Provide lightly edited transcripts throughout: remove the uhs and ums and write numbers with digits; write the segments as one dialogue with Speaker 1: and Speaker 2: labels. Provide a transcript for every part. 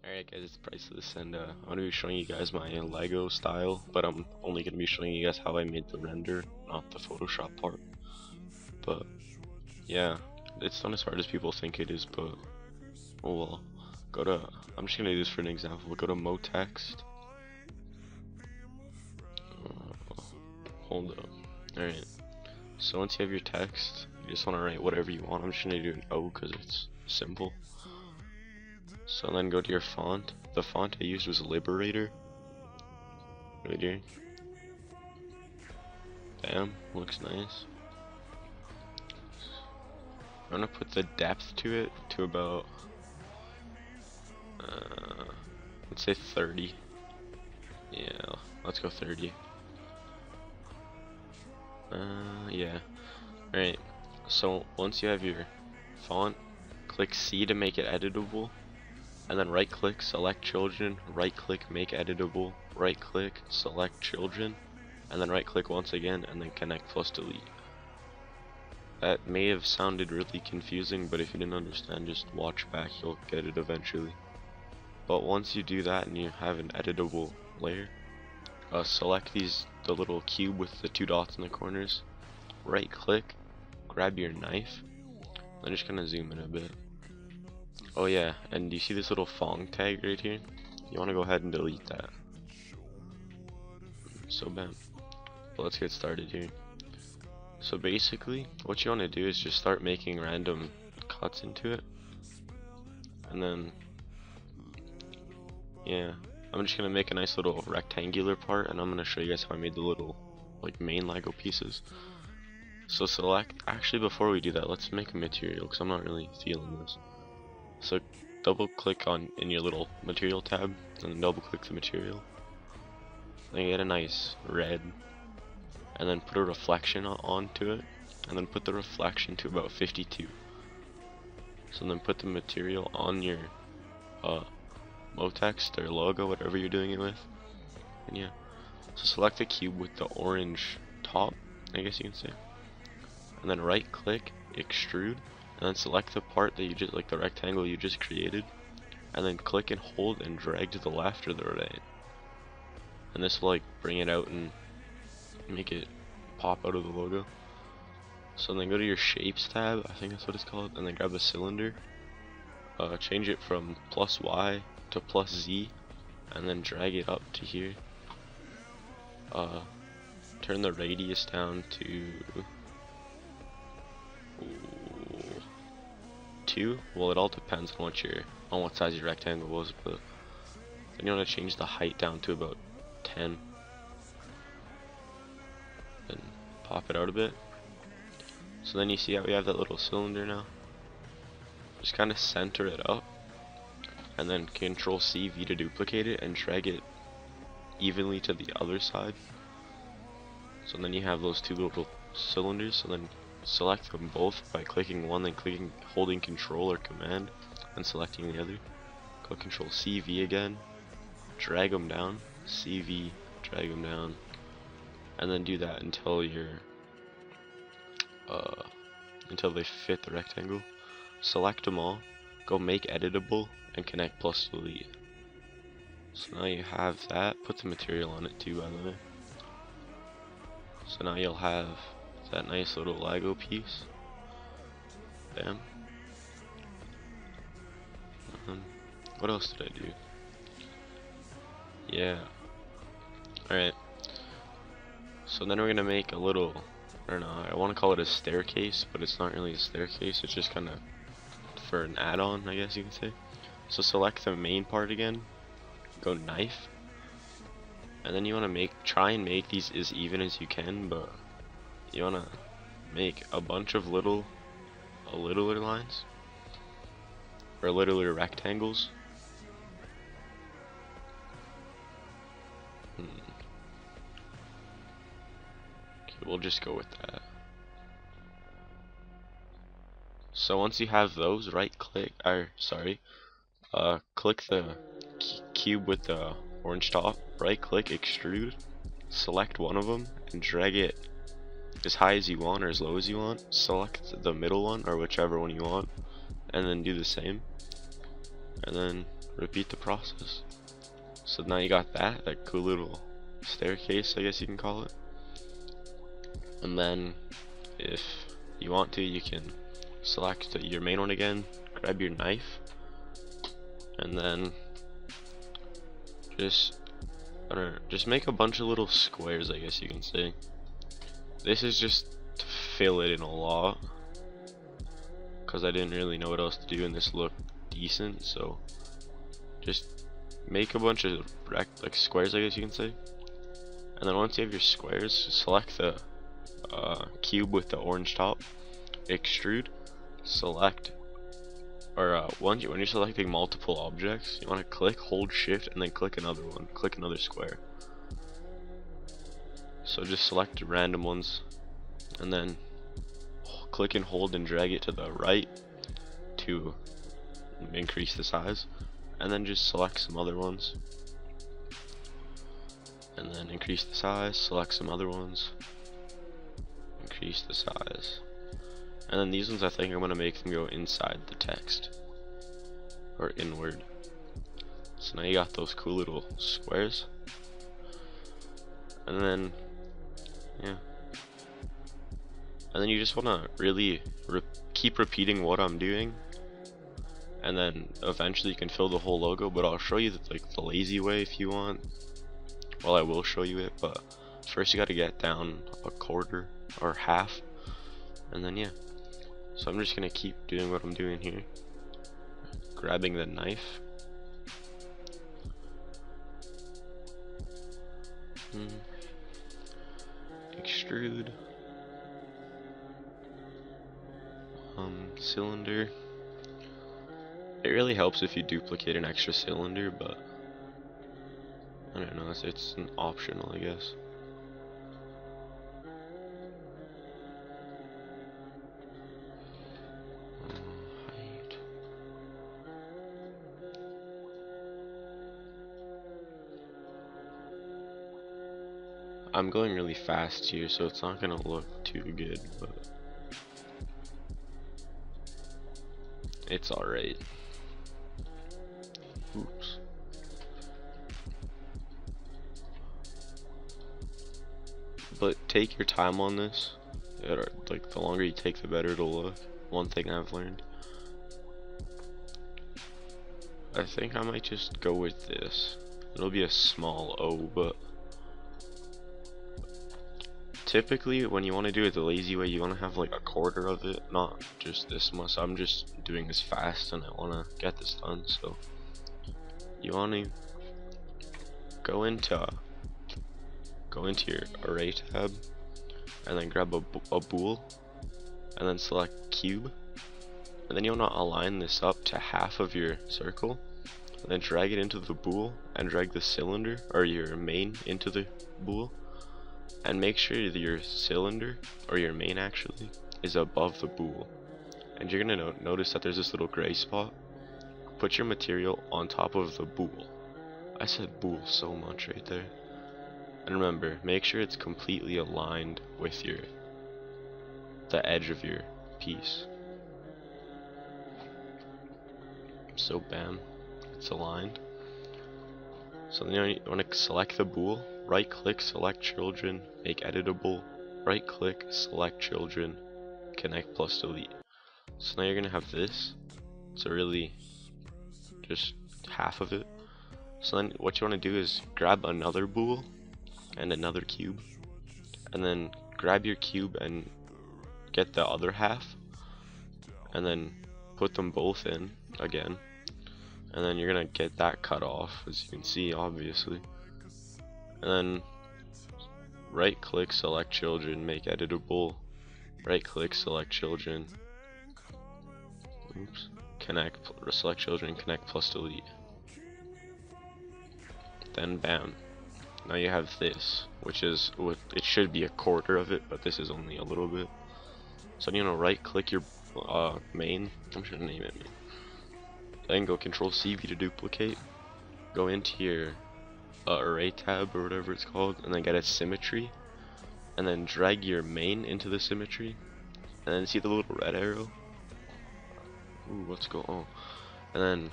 Speaker 1: Alright guys, it's Priceless, and I'm going to be showing you guys my Lego style, but I'm only going to be showing you guys how I made the render, not the Photoshop part. But yeah, it's not as hard as people think it is, but oh well. I'm just going to do this for an example. Go to MoText. Hold up. Alright, so once you have your text, you just want to write whatever you want. I'm just going to do an O because it's simple. So then go to your font. The font I used was Liberator. Right here. Bam, looks nice. I'm gonna put the depth to it to about, let's say 30. Yeah, let's go 30. Yeah. Alright, so once you have your font, click C to make it editable. And then right click, select children, right click, make editable, right click, select children, and then right click once again, and then connect plus delete. That may have sounded really confusing, but if you didn't understand, just watch back, you'll get it eventually. But once you do that and you have an editable layer, select the little cube with the two dots in the corners, right click, grab your knife, I'm just gonna zoom in a bit. Oh yeah, and do you see this little Fong tag right here? You want to go ahead and delete that. So bam. But let's get started here. So basically, what you want to do is just start making random cuts into it. And then, yeah, I'm just going to make a nice little rectangular part, and I'm going to show you guys how I made the little like main Lego pieces. So actually before we do that, let's make a material, because I'm not really feeling this. So double click in your little material tab, and then double click the material. Then get a nice red, and then put a reflection onto it, and then put the reflection to about 52. So then put the material on your MoText or logo, whatever you're doing it with. And yeah, so select the cube with the orange top, I guess you can say, and then right click, extrude. And then select the part that you just, like the rectangle you just created, and then click and hold and drag to the left or the right. And this will like bring it out and make it pop out of the logo. So then go to your shapes tab, I think that's what it's called, and then grab the cylinder. Change it from +Y to +Z, and then drag it up to here. Turn the radius down to 2. Well, it all depends on what size your rectangle was, but then you want to change the height down to about 10. Then pop it out a bit. So then you see how we have that little cylinder now. Just kind of center it up, and then Control C V to duplicate it and drag it evenly to the other side. So then you have those two little cylinders. So then select them both by clicking one, then holding Control or Command, and selecting the other. Go Control CV again, drag them down, CV, drag them down, and then do that until until they fit the rectangle. Select them all, go make editable, and connect plus delete. So now you have that. Put the material on it too, by the way. So now you'll have that nice little Lego piece. Bam. What else did I do? Yeah. Alright. So then we're gonna make a little, I don't know, I want to call it a staircase, but it's not really a staircase, it's just kind of for an add-on, I guess you can say. So select the main part again, go knife, and then you want to try and make these as even as you can, but you want to make a bunch of littler lines, or littler rectangles. Okay, we'll just go with that. So once you have those, right click, click the cube with the orange top, right click, extrude, select one of them and drag it as high as you want or as low as you want. Select the middle one or whichever one you want, and then do the same, and then repeat the process. So now you got that cool little staircase, I guess you can call it. And then if you want to, you can select your main one again, grab your knife, and then just, I don't know, just make a bunch of little squares, I guess you can say. This is just to fill it in a lot, because I didn't really know what else to do and this looked decent, so just make a bunch of like squares, I guess you can say. And then once you have your squares, select the cube with the orange top, extrude, select, or when you're selecting multiple objects, you want to click, hold shift, and then click another one, click another square. So just select random ones, and then click and hold and drag it to the right to increase the size, and then just select some other ones, and then increase the size, select some other ones, increase the size. And then these ones, I think I'm going to make them go inside the text, or inward. So now you got those cool little squares. And then, yeah. And then you just want to really keep repeating what I'm doing. And then eventually you can fill the whole logo, but I'll show you the lazy way if you want. Well, I will show you it, but first you got to get down a quarter or half. And then, yeah. So I'm just gonna keep doing what I'm doing here, grabbing the knife, extrude, cylinder. It really helps if you duplicate an extra cylinder, but I don't know, it's an optional, I guess. I'm going really fast here, so it's not gonna look too good, but it's alright. Oops. But take your time on this. Like, the longer you take, the better it'll look. One thing I've learned. I think I might just go with this. It'll be a small O, but typically when you want to do it the lazy way, you want to have like a quarter of it, not just this much. I'm just doing this fast and I want to get this done, so you want to go into your array tab, and then grab a bool, and then select cube, and then you want to align this up to half of your circle, and then drag it into the bool, and drag the cylinder, or your main, into the bool, and make sure that your cylinder, or your main actually, is above the bool. And you're gonna notice that there's this little gray spot. Put your material on top of the bool. I said bool so much right there. And remember, make sure it's completely aligned with the edge of your piece. So bam, it's aligned. So then you want to select the bool, right click, select children, make editable, right click, select children, connect plus delete. So now you're gonna have this. So really just half of it. So then what you want to do is grab another bool and another cube, and then grab your cube and get the other half, and then put them both in again, and then you're gonna get that cut off, as you can see, obviously. And then right click, select children, make editable, right click, select children, oops, connect, select children, connect plus delete. Then bam, now you have this, which is what it should be, a quarter of it, but this is only a little bit. So you know, right click your main, I'm just gonna name it main. Then go Control CV to duplicate, go into your array tab or whatever it's called, and then get a symmetry, and then drag your main into the symmetry, and then see the little red arrow. Ooh, what's going on? And then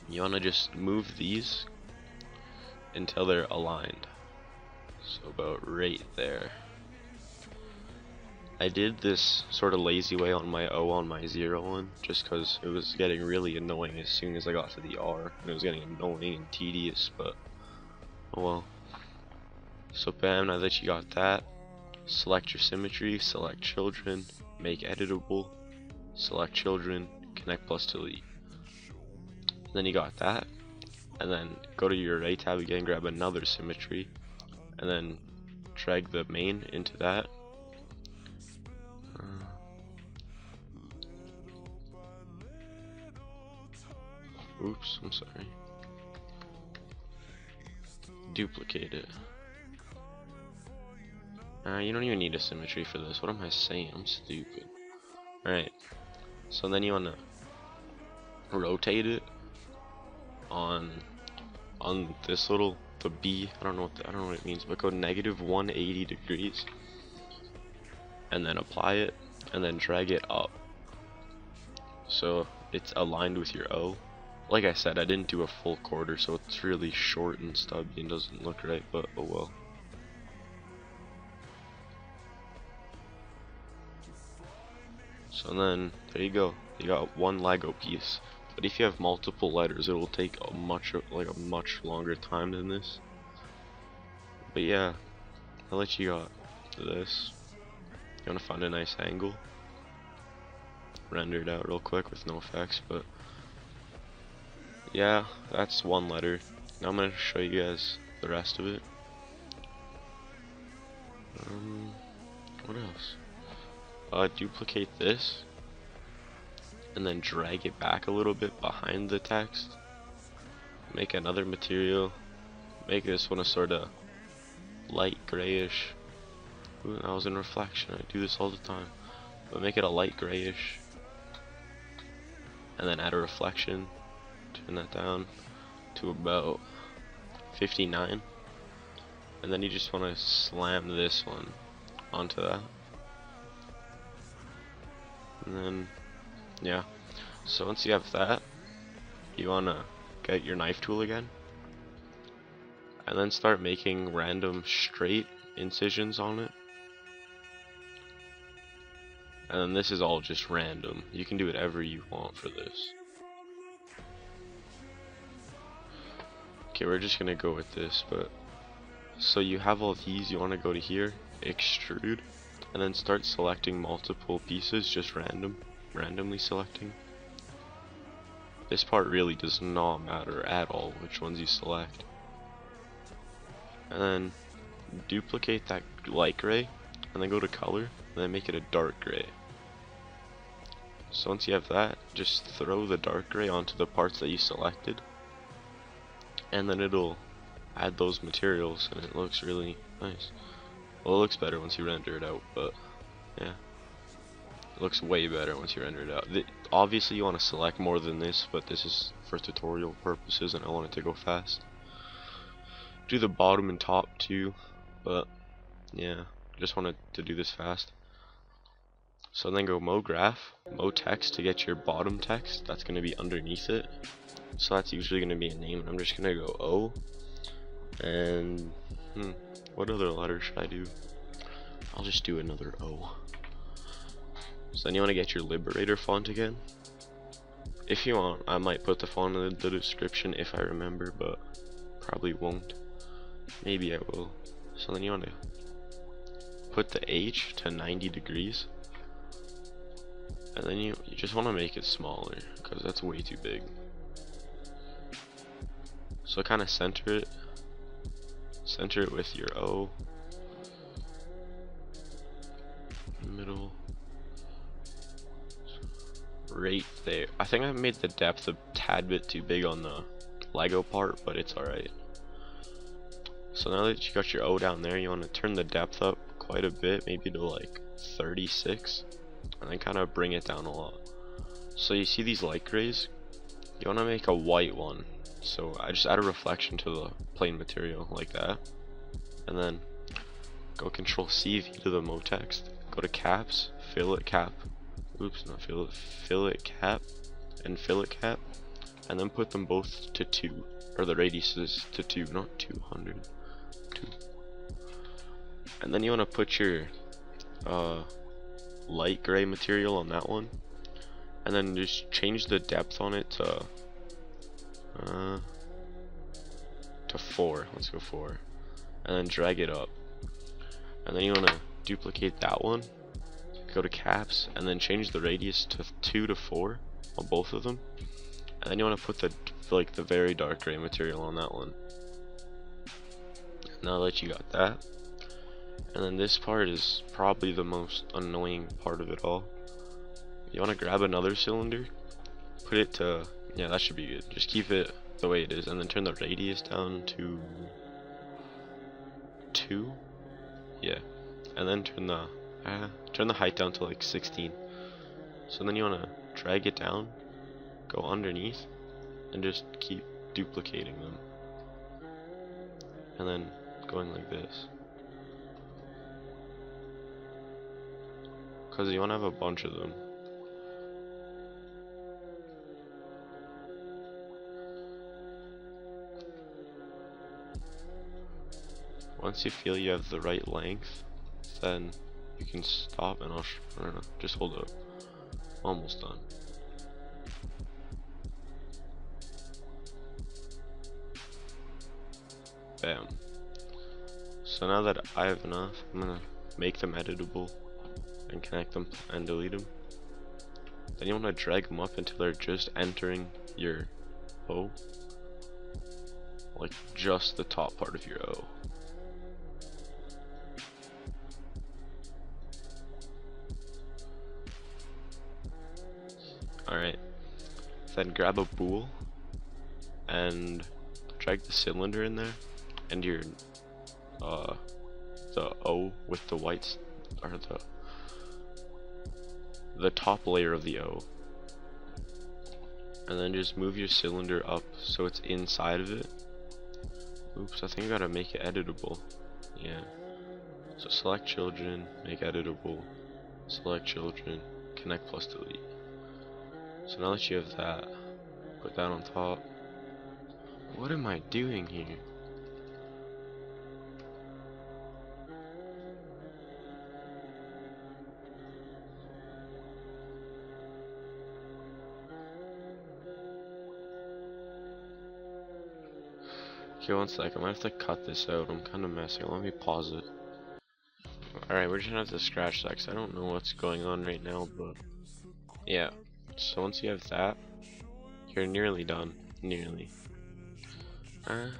Speaker 1: You want to just move these until they're aligned. So about right there. I did this sort of lazy way on my O on my 0 one, just because it was getting really annoying as soon as I got to the R, and it was getting annoying and tedious, but oh well. So bam, now that you got that, select your symmetry, select children, make editable, select children, connect plus delete. Then you got that, and then go to your array tab again, grab another symmetry, and then drag the main into that. Oops, I'm sorry. Duplicate it. You don't even need a symmetry for this. What am I saying? I'm stupid. Alright. So then you wanna rotate it on this little the B. I don't know what it means, but go negative 180 degrees, and then apply it, and then drag it up so it's aligned with your O. Like I said, I didn't do a full quarter, so it's really short and stubby and doesn't look right, but oh well. So then, there you go. You got one Lego piece. But if you have multiple letters, it will take a much longer time than this. But yeah, I'll let you got this. You wanna find a nice angle, render it out real quick with no effects, but yeah, that's one letter. Now I'm gonna show you guys the rest of it. What else? Duplicate this, and then drag it back a little bit behind the text. Make another material. Make this one a sort of light grayish. Ooh, I was in reflection. I do this all the time. But make it a light grayish, and then add a reflection. Turn that down to about 59, and then you just want to slam this one onto that, and then yeah. So once you have that, you want to get your knife tool again, and then start making random straight incisions on it. And then this is all just random. You can do whatever you want for this. Okay, we're just gonna go with this, but so you have all these, you want to go to here, extrude, and then start selecting multiple pieces, just randomly selecting. This part really does not matter at all which ones you select. And then duplicate that light gray, and then go to color, and then make it a dark gray. So once you have that, just throw the dark gray onto the parts that you selected, and then it'll add those materials, and it looks really nice. Well, it looks better once you render it out, but yeah, it looks way better once you render it out. Obviously you want to select more than this, but this is for tutorial purposes and I want it to go fast. Do the bottom and top too, but yeah, just wanted to do this fast. So then go mo graph, mo text to get your bottom text. That's going to be underneath it. So that's usually going to be a name, and I'm just going to go O. And what other letter should I do? I'll just do another O. So then you want to get your Liberator font again. If you want, I might put the font in the description if I remember, but probably won't. Maybe I will. So then you want to put the H to 90 degrees. And then you just want to make it smaller, because that's way too big. So kind of center it with your O, middle, right there. I think I made the depth a tad bit too big on the Lego part, but it's alright. So now that you got your O down there, you want to turn the depth up quite a bit, maybe to like 36, and then kind of bring it down a lot. So you see these light grays? You want to make a white one. So I just add a reflection to the plain material like that, and then go Control C V to the mo text, go to caps, fillet cap, oops, not fillet, fillet cap, and fillet cap, and then put them both to 2, or the radiuses to 2, not 200, 2. And then you want to put your light gray material on that one, and then just change the depth on it to 4. Let's go 4, and then drag it up. And then you want to duplicate that one, go to caps, and then change the radius to 2 to 4 on both of them. And then you want to put the very dark gray material on that one. Now that you got that, and then this part is probably the most annoying part of it all. You want to grab another cylinder, put it to, yeah, that should be good. Just keep it the way it is, and then turn the radius down to 2. Yeah, and then turn the height down to like 16. So then you want to drag it down, go underneath, and just keep duplicating them, and then going like this, because you want to have a bunch of them. Once you feel you have the right length, then you can stop, and I don't know, just hold up. Almost done. Bam. So now that I have enough, I'm gonna make them editable and connect them and delete them. Then you want to drag them up until they're just entering your O, like just the top part of your O. Alright, then grab a bool and drag the cylinder in there, and your the O with the whites, or the top layer of the O, and then just move your cylinder up so it's inside of it. Oops, I think I gotta make it editable. Yeah, so select children, make editable, select children, connect plus delete. So now that you have that, put that on top. What am I doing here? Okay, one sec, I'm gonna have to cut this out. I'm kind of messy. Let me pause it. Alright, we're just gonna have to scratch that because I don't know what's going on right now, but yeah. So once you have that, you're nearly done. Nearly.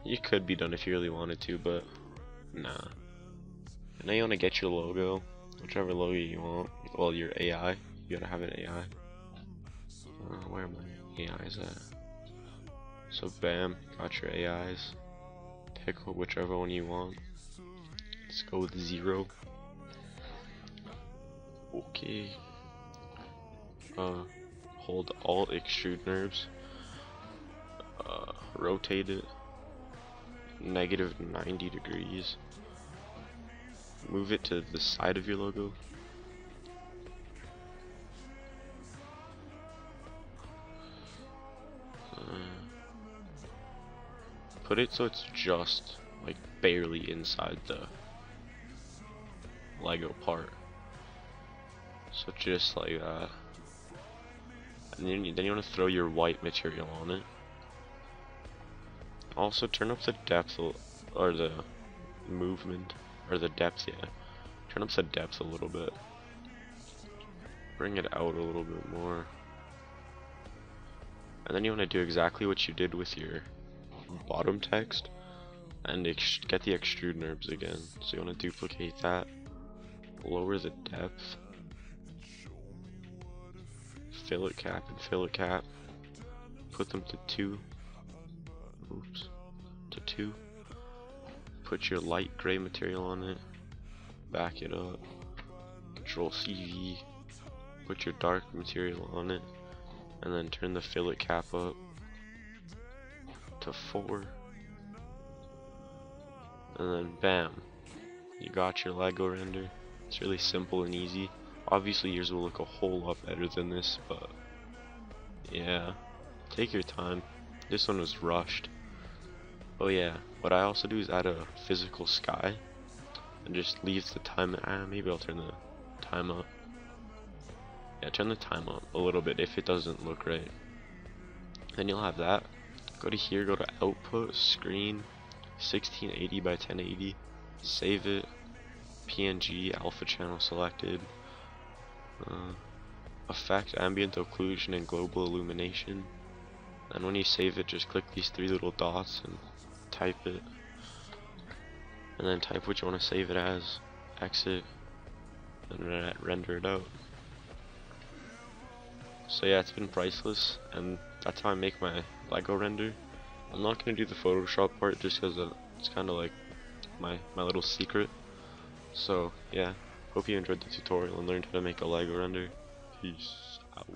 Speaker 1: You could be done if you really wanted to, but nah. And now you want to get your logo, whichever logo you want. Well, your AI. You gotta have an AI. Where are my AIs at? So bam, got your AIs. Pick whichever one you want. Let's go with 0. Okay. Hold Alt extrude NURBS. Rotate it -90 degrees. Move it to the side of your logo. Put it so it's just like barely inside the Lego part. So just like that. And then you want to throw your white material on it. Also turn up the depth, or the movement, or the depth, yeah. Turn up the depth a little bit. Bring it out a little bit more. And then you want to do exactly what you did with your bottom text, and get the extrude NURBS again. So you want to duplicate that, lower the depth, fillet cap and fillet cap, put them to 2. Oops, to 2. Put your light gray material on it, back it up, Control CV, put your dark material on it, and then turn the fillet cap up to 4, and then bam, you got your Lego render. It's really simple and easy. Obviously yours will look a whole lot better than this, but yeah, take your time. This one was rushed. Oh yeah, what I also do is add a physical sky and just leaves the time. Maybe I'll turn the time up. Yeah, turn the time up a little bit if it doesn't look right. Then you'll have that. Go to here, go to output, screen, 1680 by 1080, save it, PNG, alpha channel selected, effect, ambient occlusion, and global illumination. And when you save it, just click these three little dots and type it. And then type what you want to save it as, exit, and render it out. So yeah, it's been priceless, and that's how I make my Lego render. I'm not gonna do the Photoshop part just because it's kind of like my little secret. So yeah, hope you enjoyed the tutorial and learned how to make a Lego render. Peace out.